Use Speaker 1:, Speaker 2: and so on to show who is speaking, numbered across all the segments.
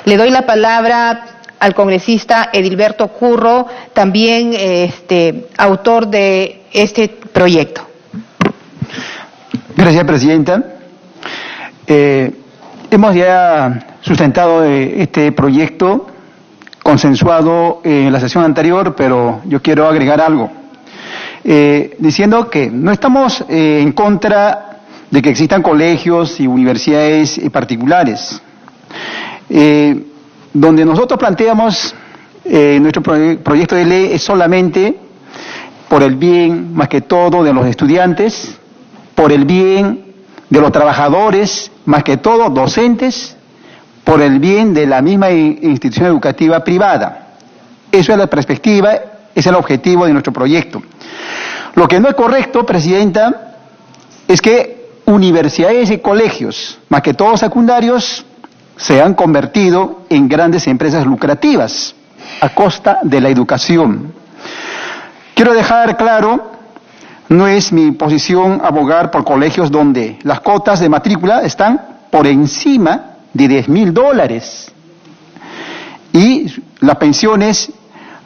Speaker 1: Le doy la palabra al congresista Edilberto Curro, también autor de este proyecto.
Speaker 2: Gracias, presidenta. Hemos ya sustentado este proyecto consensuado en la sesión anterior, pero yo quiero agregar algo, diciendo que no estamos en contra de que existan colegios y universidades particulares. Donde nosotros planteamos nuestro proyecto de ley es solamente por el bien, más que todo, de los estudiantes, por el bien de los trabajadores, más que todo, docentes, por el bien de la misma institución educativa privada. Eso es la perspectiva, ese es el objetivo de nuestro proyecto. Lo que no es correcto, presidenta, es que universidades y colegios, más que todo secundarios, se han convertido en grandes empresas lucrativas a costa de la educación. Quiero dejar claro, no es mi posición abogar por colegios donde las cuotas de matrícula están por encima de $10,000 y las pensiones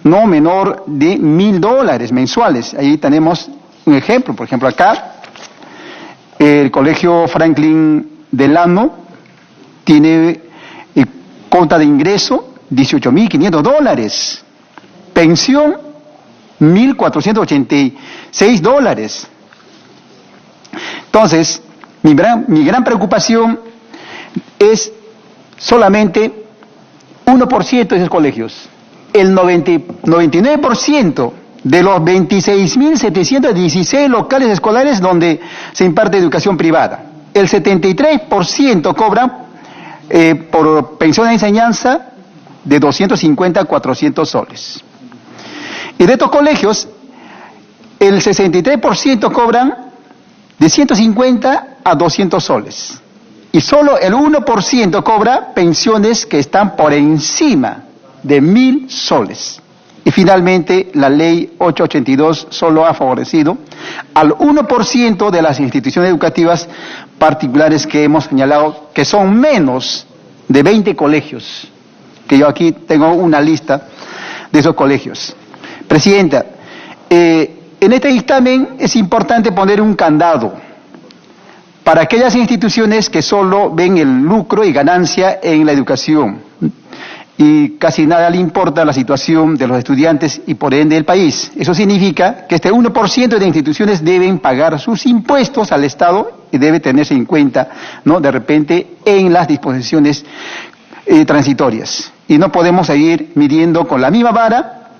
Speaker 2: no menor de $1,000 mensuales. Ahí tenemos un ejemplo, por ejemplo acá, el Colegio Franklin Delano tiene cuota de ingreso $18,500, pensión $1,486. Entonces, mi gran preocupación es solamente 1% de esos colegios. El 99% de los 26.716 locales escolares donde se imparte educación privada. El 73% cobran por pensión de enseñanza de 250 a 400 soles. Y de estos colegios, el 63% cobran de 150 a 200 soles. Y solo el 1% cobra pensiones que están por encima de 1,000 soles. Y finalmente, la ley 882 solo ha favorecido al 1% de las instituciones educativas particulares que hemos señalado, que son menos de 20 colegios, que yo aquí tengo una lista de esos colegios. Presidenta, en este dictamen es importante poner un candado para aquellas instituciones que solo ven el lucro y ganancia en la educación y casi nada le importa la situación de los estudiantes y por ende del país. Eso significa que este 1% de instituciones deben pagar sus impuestos al Estado y debe tenerse en cuenta, ¿no?, de repente en las disposiciones transitorias. Y no podemos seguir midiendo con la misma vara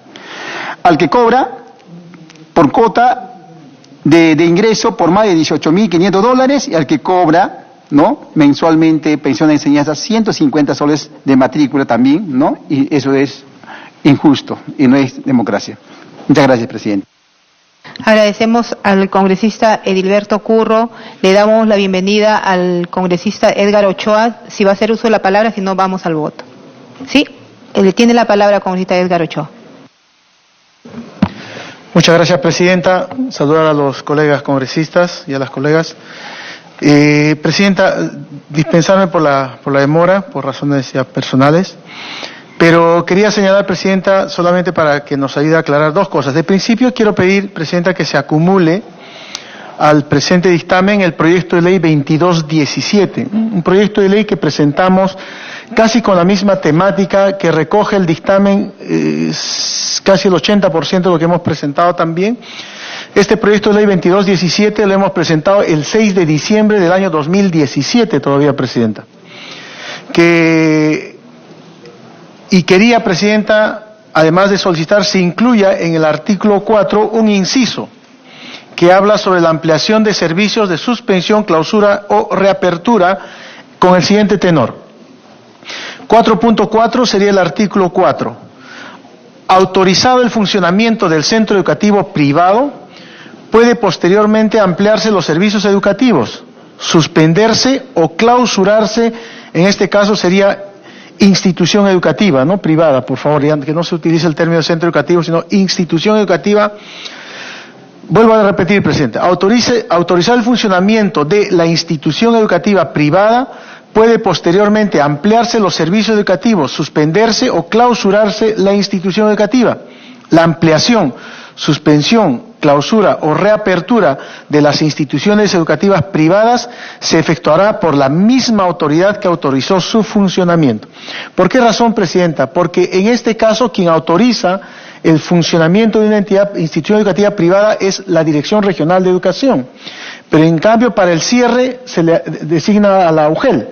Speaker 2: al que cobra por cuota de ingreso por más de $18,500 y al que cobra, ¿no?, mensualmente pensión de enseñanza 150 soles de matrícula también, ¿no? Y eso es injusto y no es democracia. Muchas gracias, presidente.
Speaker 1: Agradecemos al congresista Edilberto Curro, le damos la bienvenida al congresista Edgar Ochoa, si va a hacer uso de la palabra, si no vamos al voto. Sí, le tiene la palabra al congresista Edgar Ochoa.
Speaker 3: Muchas gracias, presidenta. Saludar a los colegas congresistas y a las colegas. Presidenta, dispensarme por la demora, por razones ya personales, pero quería señalar, presidenta, solamente para que nos ayude a aclarar dos cosas. De principio, quiero pedir, presidenta, que se acumule al presente dictamen el proyecto de ley 2217, un proyecto de ley que presentamos casi con la misma temática que recoge el dictamen, casi el 80% de lo que hemos presentado también. Este proyecto de ley 2217 lo hemos presentado el 6 de diciembre del año 2017 todavía, presidenta. Y quería, presidenta, además de solicitar, se incluya en el artículo 4 un inciso que habla sobre la ampliación de servicios de suspensión, clausura o reapertura con el siguiente tenor. 4.4 sería el artículo 4. Autorizado el funcionamiento del centro educativo privado, puede posteriormente ampliarse los servicios educativos, suspenderse o clausurarse, en este caso sería institución educativa, no privada, por favor, que no se utilice el término centro educativo, sino institución educativa. Vuelvo a repetir, presidente, autorizar el funcionamiento de la institución educativa privada puede posteriormente ampliarse los servicios educativos, suspenderse o clausurarse la institución educativa. La ampliación, suspensión, clausura o reapertura de las instituciones educativas privadas se efectuará por la misma autoridad que autorizó su funcionamiento. ¿Por qué razón, Presidenta? Porque en este caso quien autoriza el funcionamiento de una institución educativa privada es la Dirección Regional de Educación, pero en cambio para el cierre se le designa a la UGEL.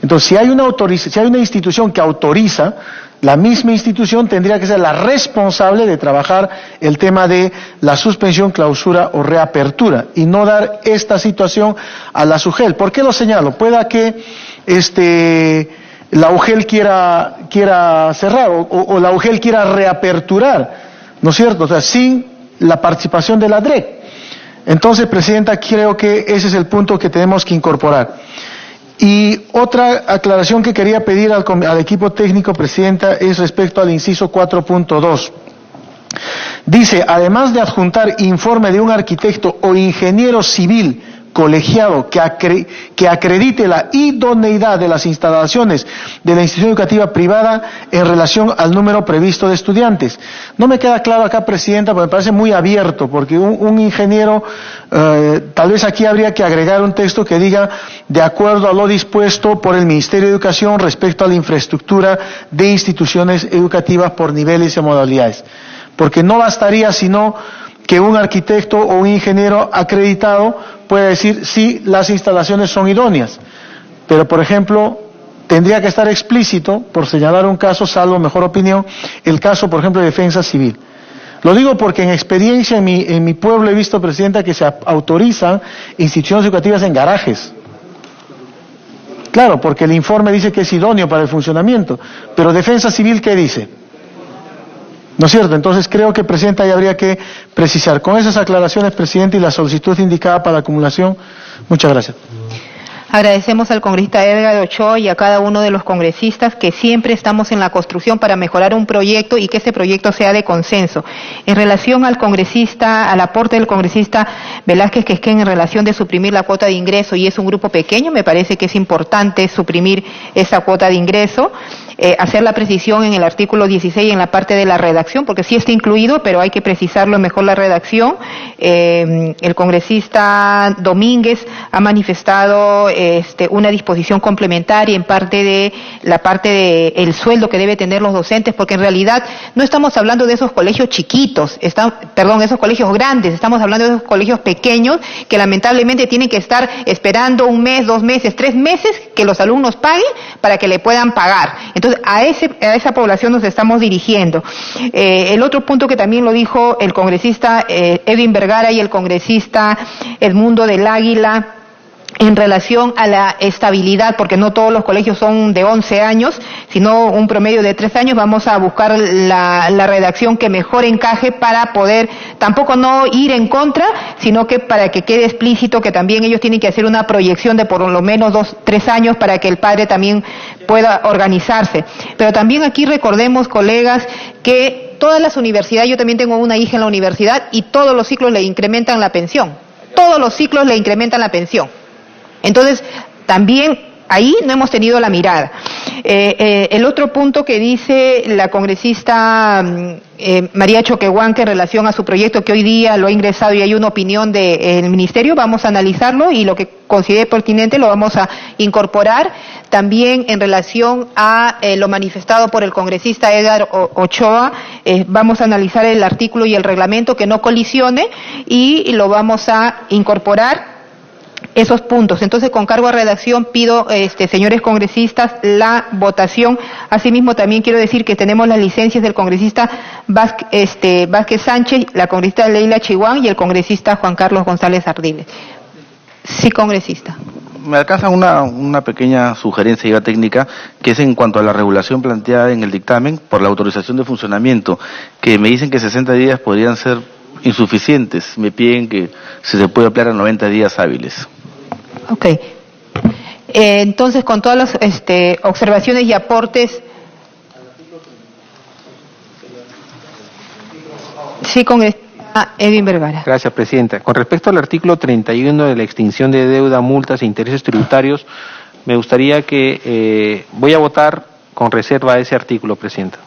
Speaker 3: Entonces, si hay una institución que autoriza, la misma institución tendría que ser la responsable de trabajar el tema de la suspensión, clausura o reapertura y no dar esta situación a la UGEL. ¿Por qué lo señalo? Pueda que la UGEL quiera cerrar o la UGEL quiera reaperturar, ¿no es cierto? O sea, sin la participación de la DREC. Entonces, Presidenta, creo que ese es el punto que tenemos que incorporar. Y otra aclaración que quería pedir al equipo técnico, Presidenta, es respecto al inciso 4.2. Dice, además de adjuntar informe de un arquitecto o ingeniero civil colegiado que acredite la idoneidad de las instalaciones de la institución educativa privada en relación al número previsto de estudiantes. No me queda claro acá, Presidenta, porque me parece muy abierto, porque un ingeniero, tal vez aquí habría que agregar un texto que diga, de acuerdo a lo dispuesto por el Ministerio de Educación respecto a la infraestructura de instituciones educativas por niveles y modalidades. Porque no bastaría sino que un arquitecto o un ingeniero acreditado pueda decir si las instalaciones son idóneas. Pero, por ejemplo, tendría que estar explícito, por señalar un caso, salvo mejor opinión, el caso, por ejemplo, de defensa civil. Lo digo porque en experiencia en mi pueblo he visto, Presidenta, que se autorizan instituciones educativas en garajes. Claro, porque el informe dice que es idóneo para el funcionamiento, pero defensa civil, ¿qué dice? ¿No es cierto? Entonces creo que, Presidenta, ahí habría que precisar. Con esas aclaraciones, Presidente, y la solicitud indicada para la acumulación, muchas gracias.
Speaker 1: Agradecemos al congresista Edgar Ochoa y a cada uno de los congresistas que siempre estamos en la construcción para mejorar un proyecto y que ese proyecto sea de consenso. En relación al aporte del congresista Velázquez Quezquén en relación de suprimir la cuota de ingreso, y es un grupo pequeño, me parece que es importante suprimir esa cuota de ingreso. Hacer la precisión en el artículo 16 en la parte de la redacción, porque sí está incluido, pero hay que precisarlo mejor la redacción. El congresista Domínguez ha manifestado una disposición complementaria en parte de la parte de el sueldo que debe tener los docentes, porque en realidad no estamos hablando de esos colegios chiquitos, esos colegios grandes, estamos hablando de esos colegios pequeños que lamentablemente tienen que estar esperando 1 mes, 2 meses, 3 meses que los alumnos paguen para que le puedan pagar. Entonces, a esa población nos estamos dirigiendo. El otro punto que también lo dijo el congresista Edwin Vergara y el congresista Edmundo del Águila, en relación a la estabilidad, porque no todos los colegios son de 11 años, sino un promedio de 3 años, vamos a buscar la redacción que mejor encaje para poder tampoco no ir en contra, sino que para que quede explícito que también ellos tienen que hacer una proyección de por lo menos 2-3 años para que el padre también pueda organizarse. Pero también aquí recordemos, colegas, que todas las universidades, yo también tengo una hija en la universidad y todos los ciclos le incrementan la pensión. Todos los ciclos le incrementan la pensión. Entonces, también ahí no hemos tenido la mirada. El otro punto que dice la congresista María Choquehuanca en relación a su proyecto que hoy día lo ha ingresado y hay una opinión del Ministerio, vamos a analizarlo y lo que considere pertinente lo vamos a incorporar. También en relación a lo manifestado por el congresista Edgar Ochoa, vamos a analizar el artículo y el reglamento que no colisione y lo vamos a incorporar esos puntos. Entonces, con cargo a redacción pido, señores congresistas, la votación. Asimismo, también quiero decir que tenemos las licencias del congresista Vázquez Sánchez, la congresista Leila Chihuán y el congresista Juan Carlos González Ardiles. Sí, congresista.
Speaker 4: Me alcanza una pequeña sugerencia ya técnica, que es en cuanto a la regulación planteada en el dictamen por la autorización de funcionamiento, que me dicen que 60 días podrían ser insuficientes. Me piden que se puede ampliar a 90 días hábiles.
Speaker 1: Ok. Entonces, con todas las observaciones y aportes. Sí, congresista Edwin Vergara.
Speaker 5: Gracias, Presidenta. Con respecto al artículo 31 de la extinción de deuda, multas e intereses tributarios, me gustaría que voy a votar con reserva a ese artículo, Presidenta.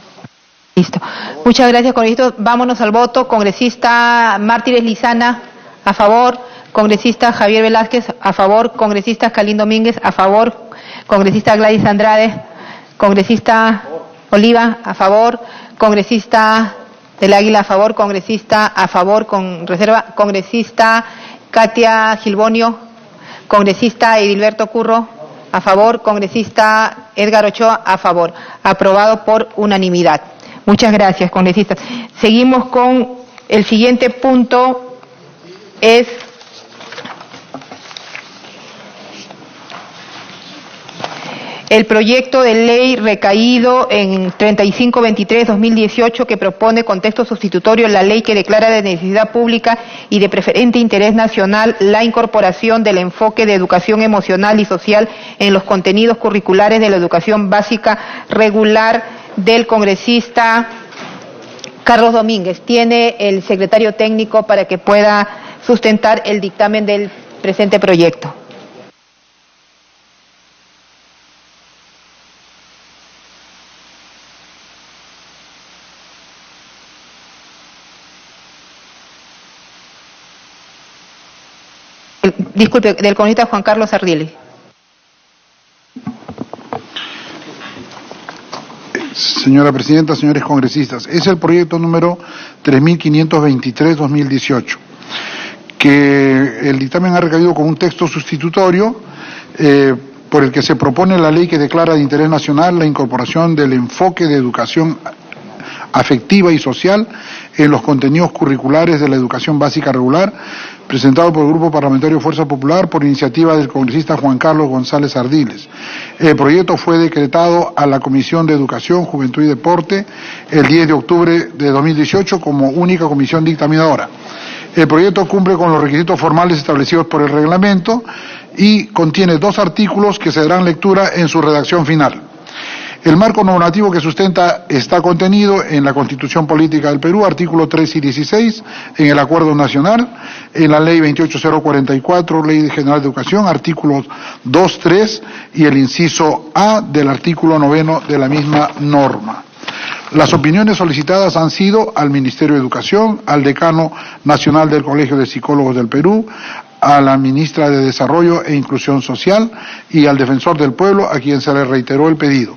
Speaker 1: Listo. Muchas gracias, congresista. Vámonos al voto. Congresista Mártires Lizana, a favor. Congresista Javier Velázquez, a favor. Congresista Calín Domínguez, a favor. Congresista Gladys Andrade. Congresista Oliva, a favor. Congresista del Águila, a favor. Congresista a favor, con reserva. Congresista Katia Gilbonio. Congresista Edilberto Curro, a favor. Congresista Edgar Ochoa, a favor. Aprobado por unanimidad. Muchas gracias, congresistas. Seguimos con el siguiente punto, es el proyecto de ley recaído en 3523-2018 que propone con texto sustitutorio la ley que declara de necesidad pública y de preferente interés nacional la incorporación del enfoque de educación emocional y social en los contenidos curriculares de la educación básica regular del congresista Carlos Domínguez. Tiene el secretario técnico para que pueda sustentar el dictamen del presente proyecto. Disculpe, del congresista Juan Carlos Ardili.
Speaker 6: Señora Presidenta, señores congresistas, es el proyecto número 3523-2018, que el dictamen ha recaído con un texto sustitutorio por el que se propone la ley que declara de interés nacional la incorporación del enfoque de educación afectiva y social en los contenidos curriculares de la educación básica regular, presentado por el Grupo Parlamentario Fuerza Popular por iniciativa del congresista Juan Carlos González Ardiles. El proyecto fue decretado a la Comisión de Educación, Juventud y Deporte el 10 de octubre de 2018 como única comisión dictaminadora. El proyecto cumple con los requisitos formales establecidos por el reglamento y contiene 2 artículos que se darán lectura en su redacción final. El marco normativo que sustenta está contenido en la Constitución Política del Perú, artículos 3 y 16, en el Acuerdo Nacional, en la Ley 28044, Ley General de Educación, artículos 2, 3 y el inciso A del artículo 9 de la misma norma. Las opiniones solicitadas han sido al Ministerio de Educación, al Decano Nacional del Colegio de Psicólogos del Perú, a la Ministra de Desarrollo e Inclusión Social y al Defensor del Pueblo, a quien se le reiteró el pedido.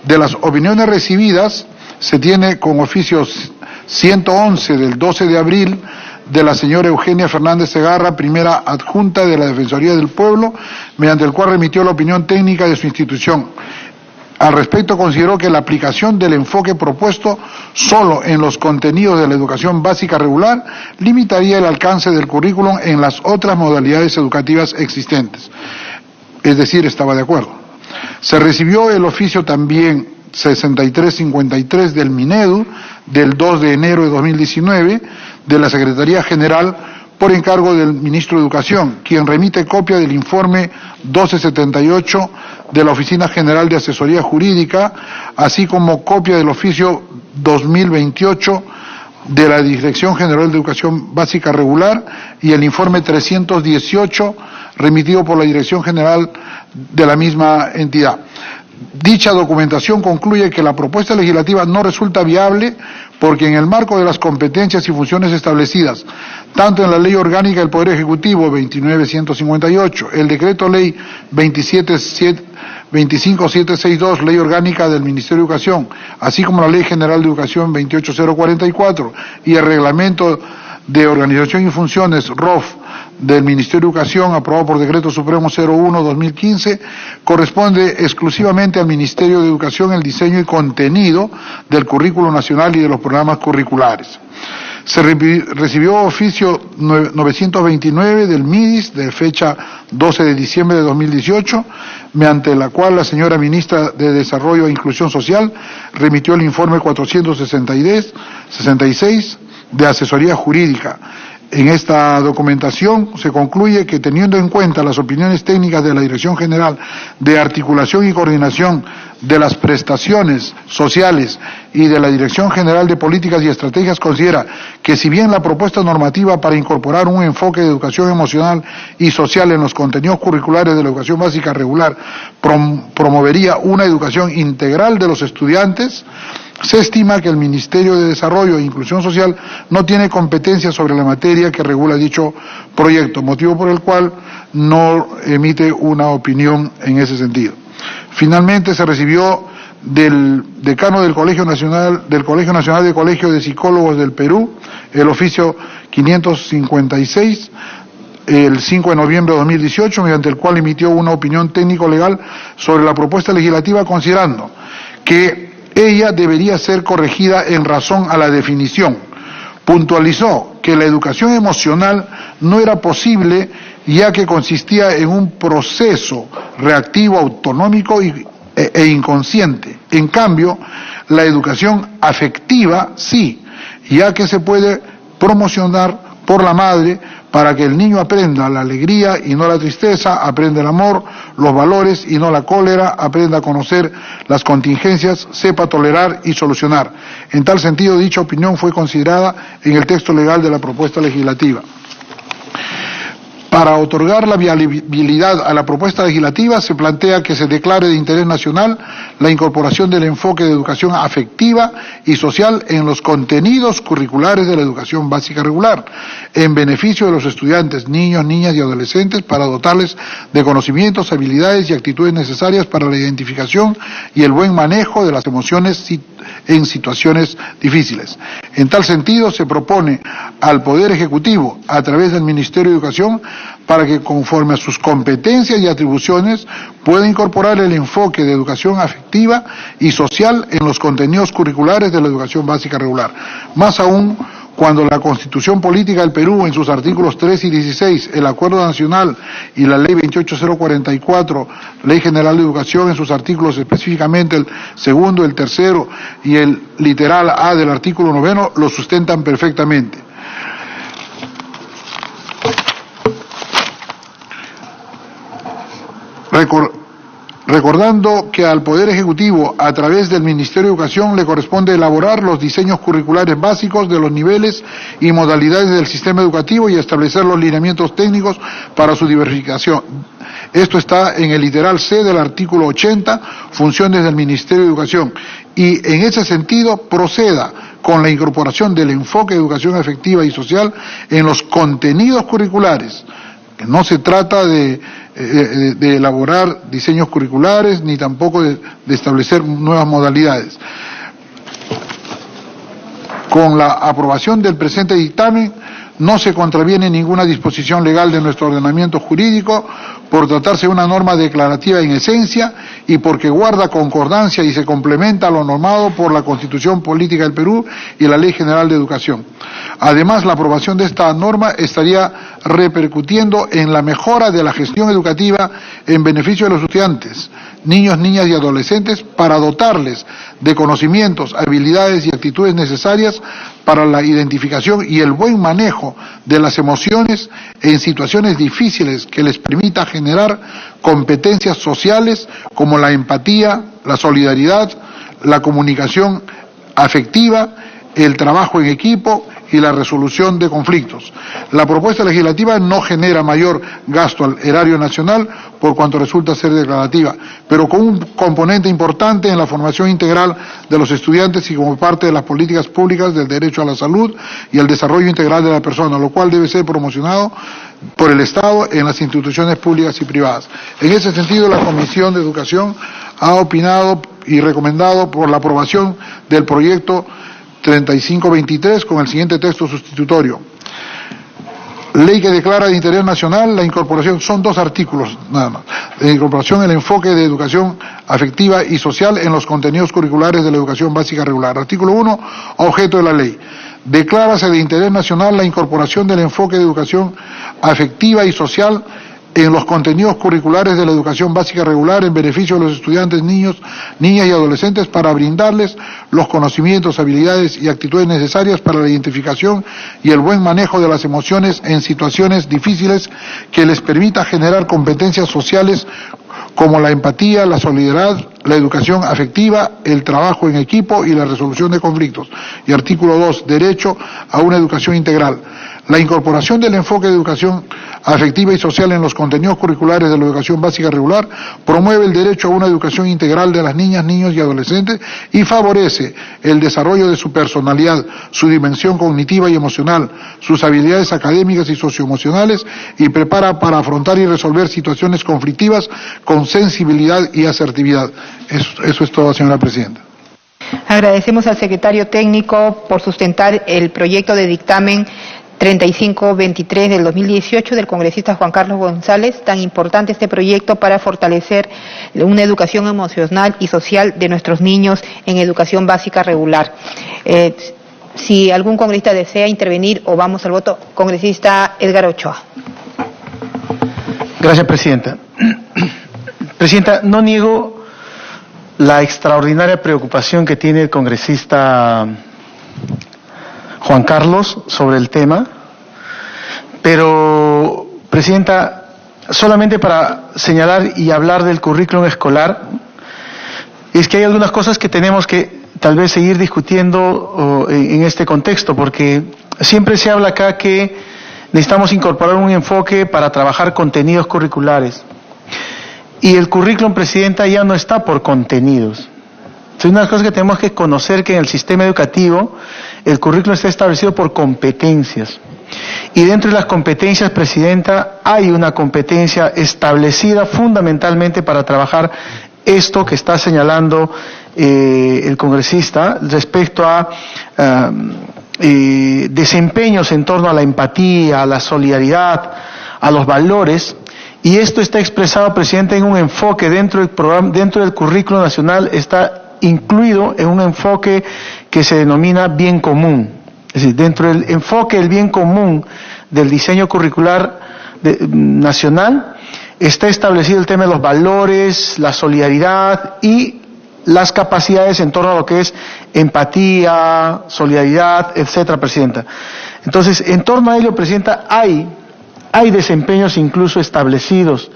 Speaker 6: De las opiniones recibidas, se tiene con oficios 111 del 12 de abril de la señora Eugenia Fernández Segarra, primera adjunta de la Defensoría del Pueblo, mediante el cual remitió la opinión técnica de su institución. Al respecto, consideró que la aplicación del enfoque propuesto solo en los contenidos de la educación básica regular limitaría el alcance del currículum en las otras modalidades educativas existentes. Es decir, estaba de acuerdo. Se recibió el oficio también 6353 del Minedu del 2 de enero de 2019 de la Secretaría General por encargo del Ministro de Educación, quien remite copia del informe 1278 de la Oficina General de Asesoría Jurídica, así como copia del oficio 2028 de la Dirección General de Educación Básica Regular y el informe 318 remitido por la Dirección General de la misma entidad. Dicha documentación concluye que la propuesta legislativa no resulta viable porque en el marco de las competencias y funciones establecidas, tanto en la Ley Orgánica del Poder Ejecutivo 29158, el Decreto Ley 25762, Ley Orgánica del Ministerio de Educación, así como la Ley General de Educación 28044 y el Reglamento de Organización y Funciones, ROF, del Ministerio de Educación, aprobado por Decreto Supremo 01-2015, corresponde exclusivamente al Ministerio de Educación el diseño y contenido del currículo nacional y de los programas curriculares. Se recibió oficio 929 del MIDIS de fecha 12 de diciembre de 2018, mediante la cual la señora Ministra de Desarrollo e Inclusión Social remitió el informe 466 de Asesoría Jurídica. En esta documentación se concluye que, teniendo en cuenta las opiniones técnicas de la Dirección General de Articulación y Coordinación de las Prestaciones Sociales y de la Dirección General de Políticas y Estrategias, considera que, si bien la propuesta normativa para incorporar un enfoque de educación emocional y social en los contenidos curriculares de la educación básica regular promovería una educación integral de los estudiantes, se estima que el Ministerio de Desarrollo e Inclusión Social no tiene competencia sobre la materia que regula dicho proyecto, motivo por el cual no emite una opinión en ese sentido. Finalmente, se recibió del decano del Colegio Nacional de Colegios de Psicólogos del Perú el oficio 556 el 5 de noviembre de 2018, mediante el cual emitió una opinión técnico-legal sobre la propuesta legislativa, considerando que ella debería ser corregida en razón a la definición. Puntualizó que la educación emocional no era posible, ya que consistía en un proceso reactivo, autonómico e inconsciente. En cambio, la educación afectiva sí, ya que se puede promocionar por la madre para que el niño aprenda la alegría y no la tristeza, aprenda el amor, los valores y no la cólera, aprenda a conocer las contingencias, sepa tolerar y solucionar. En tal sentido, dicha opinión fue considerada en el texto legal de la propuesta legislativa. Para otorgar la viabilidad a la propuesta legislativa, se plantea que se declare de interés nacional la incorporación del enfoque de educación afectiva y social en los contenidos curriculares de la educación básica regular, en beneficio de los estudiantes, niños, niñas y adolescentes, para dotarles de conocimientos, habilidades y actitudes necesarias para la identificación y el buen manejo de las emociones en situaciones difíciles. En tal sentido, se propone al Poder Ejecutivo, a través del Ministerio de Educación, para que, conforme a sus competencias y atribuciones, pueda incorporar el enfoque de educación afectiva y social en los contenidos curriculares de la educación básica regular. Más aún, cuando la Constitución Política del Perú, en sus artículos 3 y 16, el Acuerdo Nacional y la Ley 28044, Ley General de Educación, en sus artículos específicamente el segundo, el tercero y el literal A del artículo 9, lo sustentan perfectamente. Recordando que al Poder Ejecutivo, a través del Ministerio de Educación, le corresponde elaborar los diseños curriculares básicos de los niveles y modalidades del sistema educativo y establecer los lineamientos técnicos para su diversificación. Esto está en el literal C del artículo 80, funciones del Ministerio de Educación, y en ese sentido proceda con la incorporación del enfoque de educación afectiva y social en los contenidos curriculares. No se trata de elaborar diseños curriculares ni tampoco de establecer nuevas modalidades. Con la aprobación del presente dictamen no se contraviene ninguna disposición legal de nuestro ordenamiento jurídico, por tratarse de una norma declarativa en esencia y porque guarda concordancia y se complementa a lo normado por la Constitución Política del Perú y la Ley General de Educación. Además, la aprobación de esta norma estaría repercutiendo en la mejora de la gestión educativa en beneficio de los estudiantes, niños, niñas y adolescentes, para dotarles de conocimientos, habilidades y actitudes necesarias para la identificación y el buen manejo de las emociones en situaciones difíciles, que les permita generar competencias sociales como la empatía, la solidaridad, la comunicación afectiva, el trabajo en equipo y la resolución de conflictos. La propuesta legislativa no genera mayor gasto al erario nacional, por cuanto resulta ser declarativa, pero con un componente importante en la formación integral de los estudiantes y como parte de las políticas públicas del derecho a la salud y el desarrollo integral de la persona, lo cual debe ser promocionado por el Estado en las instituciones públicas y privadas. En ese sentido, la Comisión de Educación ha opinado y recomendado por la aprobación del proyecto 3523 con el siguiente texto sustitutorio. Ley que declara de interés nacional la incorporación, son 2 artículos nada más, la incorporación del enfoque de educación afectiva y social en los contenidos curriculares de la educación básica regular. Artículo 1, objeto de la ley. Declárase de interés nacional la incorporación del enfoque de educación afectiva y social en los contenidos curriculares de la educación básica regular en beneficio de los estudiantes, niños, niñas y adolescentes para brindarles los conocimientos, habilidades y actitudes necesarias para la identificación y el buen manejo de las emociones en situaciones difíciles que les permita generar competencias sociales como la empatía, la solidaridad, la educación afectiva, el trabajo en equipo y la resolución de conflictos. Y artículo 2, derecho a una educación integral. La incorporación del enfoque de educación afectiva y social en los contenidos curriculares de la educación básica regular promueve el derecho a una educación integral de las niñas, niños y adolescentes y favorece el desarrollo de su personalidad, su dimensión cognitiva y emocional, sus habilidades académicas y socioemocionales y prepara para afrontar y resolver situaciones conflictivas con sensibilidad y asertividad. Eso es todo, señora presidenta.
Speaker 1: Agradecemos al secretario técnico por sustentar el proyecto de dictamen 3523 del 2018 del congresista Juan Carlos González, tan importante este proyecto para fortalecer una educación emocional y social de nuestros niños en educación básica regular. Si algún congresista desea intervenir o vamos al voto, congresista Edgar Ochoa.
Speaker 3: Gracias, Presidenta. Presidenta, no niego la extraordinaria preocupación que tiene el congresista Juan Carlos sobre el tema, pero, Presidenta, solamente para señalar y hablar del currículum escolar, es que hay algunas cosas que tenemos que tal vez seguir discutiendo en este contexto, porque siempre se habla acá que necesitamos incorporar un enfoque para trabajar contenidos curriculares, y el currículum, Presidenta, ya no está por contenidos. Es una de las cosas que tenemos que conocer, que en el sistema educativo el currículum está establecido por competencias. Y dentro de las competencias, Presidenta, hay una competencia establecida fundamentalmente para trabajar esto que está señalando el congresista respecto a desempeños en torno a la empatía, a la solidaridad, a los valores. Y esto está expresado, Presidenta, en un enfoque dentro del programa, dentro del currículo nacional, está incluido en un enfoque que se denomina bien común. Es decir, dentro del enfoque del bien común del diseño curricular nacional está establecido el tema de los valores, la solidaridad y las capacidades en torno a lo que es empatía, solidaridad, etcétera, Presidenta. Entonces, en torno a ello, Presidenta, hay desempeños incluso establecidos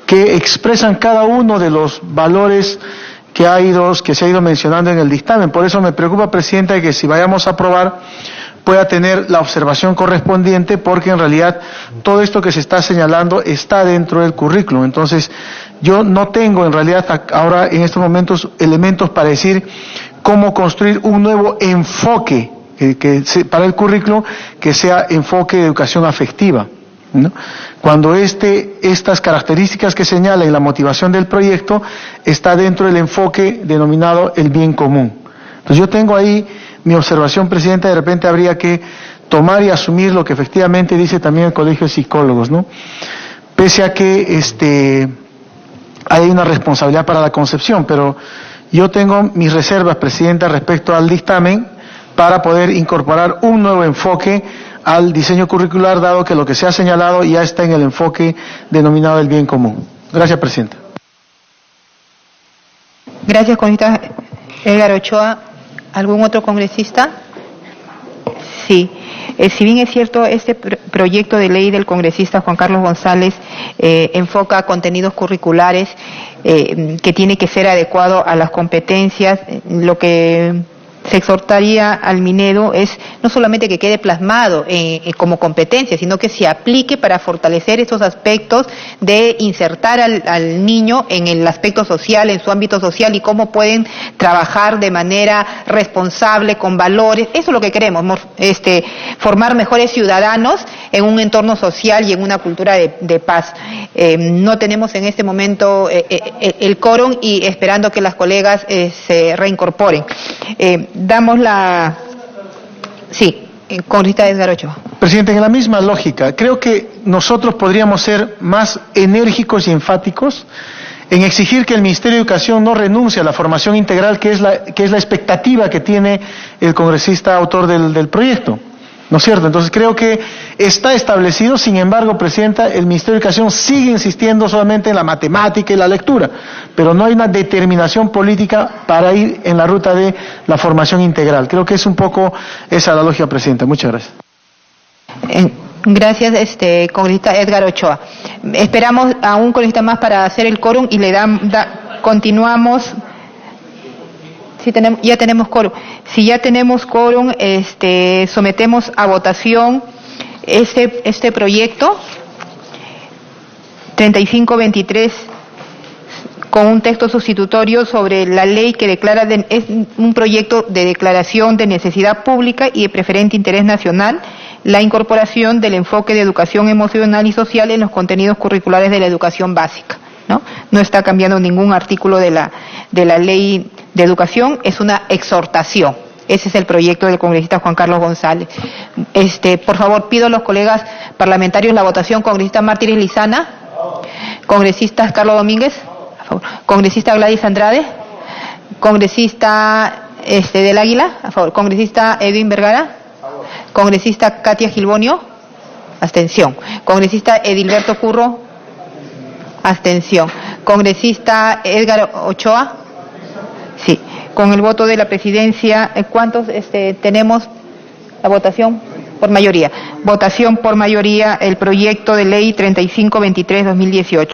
Speaker 3: que expresan cada uno de los valores que se ha ido mencionando en el dictamen. Por eso me preocupa, Presidenta, que si vayamos a aprobar pueda tener la observación correspondiente, porque en realidad todo esto que se está señalando está dentro del currículum. Entonces, yo no tengo en realidad ahora en estos momentos elementos para decir cómo construir un nuevo enfoque para el currículum que sea enfoque de educación afectiva, ¿no? Cuando estas características que señala en la motivación del proyecto está dentro del enfoque denominado el bien común. Entonces yo tengo ahí mi observación, Presidenta, de repente habría que tomar y asumir lo que efectivamente dice también el Colegio de Psicólogos, ¿no? Pese a que hay una responsabilidad para la concepción, pero yo tengo mis reservas, Presidenta, respecto al dictamen para poder incorporar un nuevo enfoque al diseño curricular, dado que lo que se ha señalado ya está en el enfoque denominado el bien común. Gracias, Presidenta.
Speaker 1: Gracias, congresista Edgar Ochoa. ¿Algún otro congresista? Sí. Si bien es cierto, este proyecto de ley del congresista Juan Carlos González enfoca contenidos curriculares que tiene que ser adecuado a las competencias, lo que se exhortaría al Minedo es no solamente que quede plasmado como competencia, sino que se aplique para fortalecer estos aspectos de insertar al niño en el aspecto social, en su ámbito social, y cómo pueden trabajar de manera responsable, con valores. Eso es lo que queremos, formar mejores ciudadanos en un entorno social y en una cultura de paz. No tenemos en este momento el quórum y esperando que las colegas se reincorporen. Damos la... Sí, congresista Edgar Ochoa.
Speaker 3: Presidente, en la misma lógica, creo que nosotros podríamos ser más enérgicos y enfáticos en exigir que el Ministerio de Educación no renuncie a la formación integral, que es la expectativa que tiene el congresista autor del proyecto, ¿no es cierto? Entonces creo que está establecido, sin embargo, Presidenta, el Ministerio de Educación sigue insistiendo solamente en la matemática y la lectura, pero no hay una determinación política para ir en la ruta de la formación integral. Creo que es un poco esa la lógica, Presidenta. Muchas gracias.
Speaker 1: Gracias, congresista Edgar Ochoa. Esperamos a un congresista más para hacer el quórum y continuamos. Ya tenemos quórum. Si ya tenemos quórum, sometemos a votación este proyecto 3523 con un texto sustitutorio sobre la ley que declara es un proyecto de declaración de necesidad pública y de preferente interés nacional, la incorporación del enfoque de educación emocional y social en los contenidos curriculares de la educación básica, ¿no? No está cambiando ningún artículo de la ley de educación, es una exhortación. Ese es el proyecto del congresista Juan Carlos González. Por favor, pido a los colegas parlamentarios la votación. Congresista Martínez Lizana, congresista Carlos Domínguez, a favor. Congresista Gladys Andrade, congresista del Águila, a favor. Congresista Edwin Vergara, congresista Katia Gilbonio, abstención. Congresista Edilberto Curro, abstención. Congresista Edgar Ochoa, sí. Con el voto de la presidencia, ¿cuántos tenemos la votación? Por mayoría. Votación por mayoría el proyecto de ley 3523-2018.